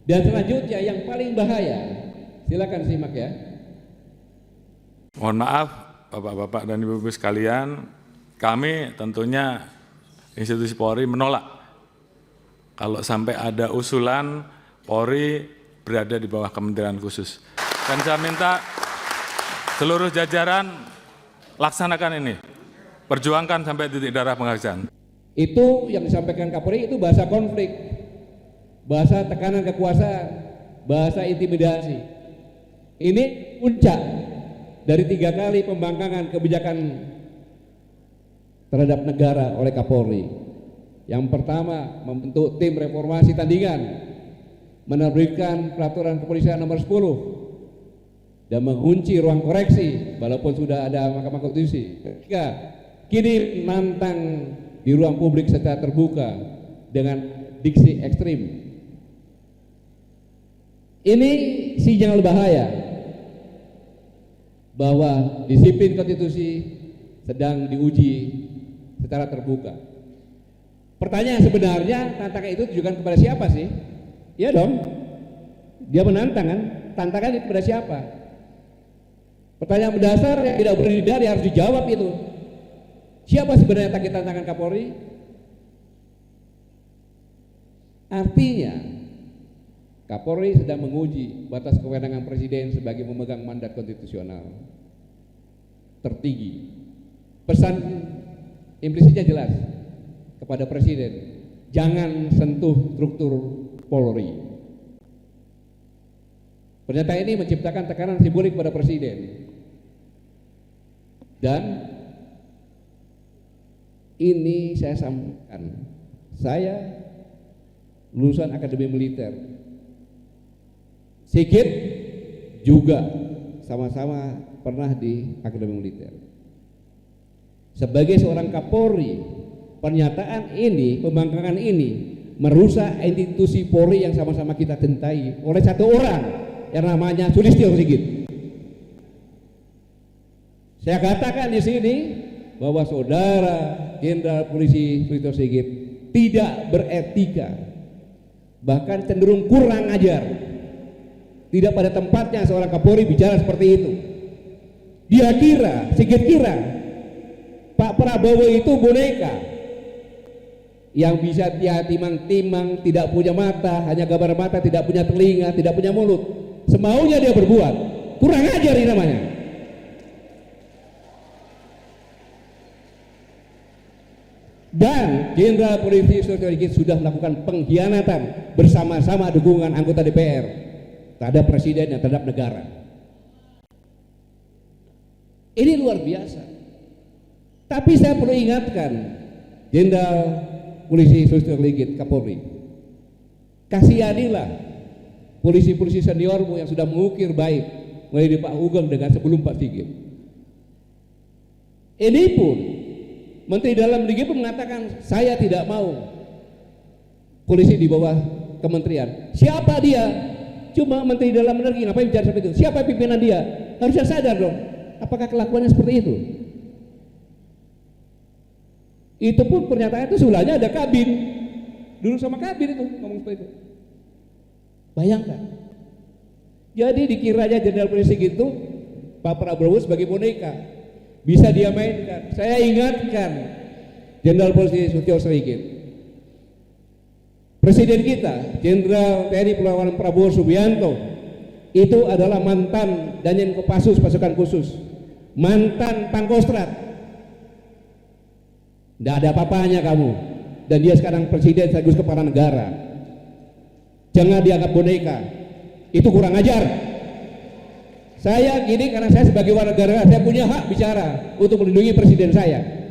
Dan selanjutnya yang paling bahaya, silakan simak ya. Mohon maaf Bapak-bapak dan Ibu-ibu sekalian, kami tentunya institusi Polri menolak kalau sampai ada usulan Polri berada di bawah kementerian khusus. Dan saya minta seluruh jajaran laksanakan ini, perjuangkan sampai titik darah penghabisan. Itu yang disampaikan Kapolri itu bahasa konflik, bahasa tekanan kekuasaan, bahasa intimidasi. Ini puncak dari 3 kali pembangkangan kebijakan terhadap negara oleh Kapolri. Yang pertama, membentuk tim reformasi tandingan, menerbitkan peraturan kepolisian nomor 10 dan mengunci ruang koreksi walaupun sudah ada Mahkamah Konstitusi. Ketiga, kini nantang di ruang publik secara terbuka dengan diksi ekstrim. Ini sinyal bahaya bahwa disiplin konstitusi sedang diuji secara terbuka. Pertanyaan sebenarnya, tantangan itu ditujukan kepada siapa sih? Ya dong, dia menantang kan? Tantangan itu kepada siapa? Pertanyaan mendasar yang tidak berdiri harus dijawab itu. Siapa sebenarnya tantangan Kapolri? Artinya Kapolri sedang menguji batas kewenangan Presiden sebagai memegang mandat konstitusional tertinggi. Pesan implisitnya jelas kepada Presiden, jangan sentuh struktur Polri. Pernyataan ini menciptakan tekanan simbolik pada Presiden. Dan ini saya sampaikan, saya lulusan Akademi Militer, Sigit juga sama-sama pernah di Akademi Militer. Sebagai seorang Kapolri, pernyataan ini, pembangkangan ini merusak institusi Polri yang sama-sama kita cintai oleh satu orang yang namanya Sulistyo Sigit. Saya katakan di sini bahwa saudara Jenderal Polisi Sulistyo Sigit tidak beretika, bahkan cenderung kurang ajar. Tidak pada tempatnya seorang Kapolri bicara seperti itu. Dia kira, Sigit kira Pak Prabowo itu boneka yang bisa timang-timang, tidak punya mata, hanya gambar mata, tidak punya telinga, tidak punya mulut, semaunya dia berbuat. Kurang ajar ini namanya. Dan Jenderal Polisi Sulistyo Sigit sudah melakukan pengkhianatan bersama-sama dukungan anggota DPR terhadap Presiden dan terhadap negara. Ini luar biasa. Tapi saya perlu ingatkan Jenderal Polisi Sulistyo Sigit, Kapolri, kasihanilah polisi-polisi seniormu yang sudah mengukir baik mulai dari Pak Ugeng dengan sebelum Pak Sigit. Ini pun Menteri Dalam Negeri pun mengatakan saya tidak mau polisi di bawah kementerian. Siapa dia? Cuma Menteri Dalam Negeri, ngapain bicara seperti itu? Siapa pimpinan dia? Harusnya sadar dong. Apakah kelakuannya seperti itu? Itu pun pernyataan itu sebelahnya ada Kabin. Dulu sama Kabin itu ngomong seperti itu. Bayangkan. Jadi dikiranya Jenderal Polisi gitu Pak Prabowo sebagai boneka. Bisa dia mainkan. Saya ingatkan Jenderal Polisi Sulistyo Sigit, Presiden kita Jenderal TNI Purnawirawan Prabowo Subianto itu adalah mantan Danjen Kopassus pasukan khusus, mantan Pangkostrat. Tidak ada apa-apanya kamu. Dan dia sekarang Presiden sekaligus kepala negara. Jangan dianggap boneka. Itu kurang ajar. Saya gini karena saya sebagai warga negara, saya punya hak bicara untuk melindungi Presiden saya.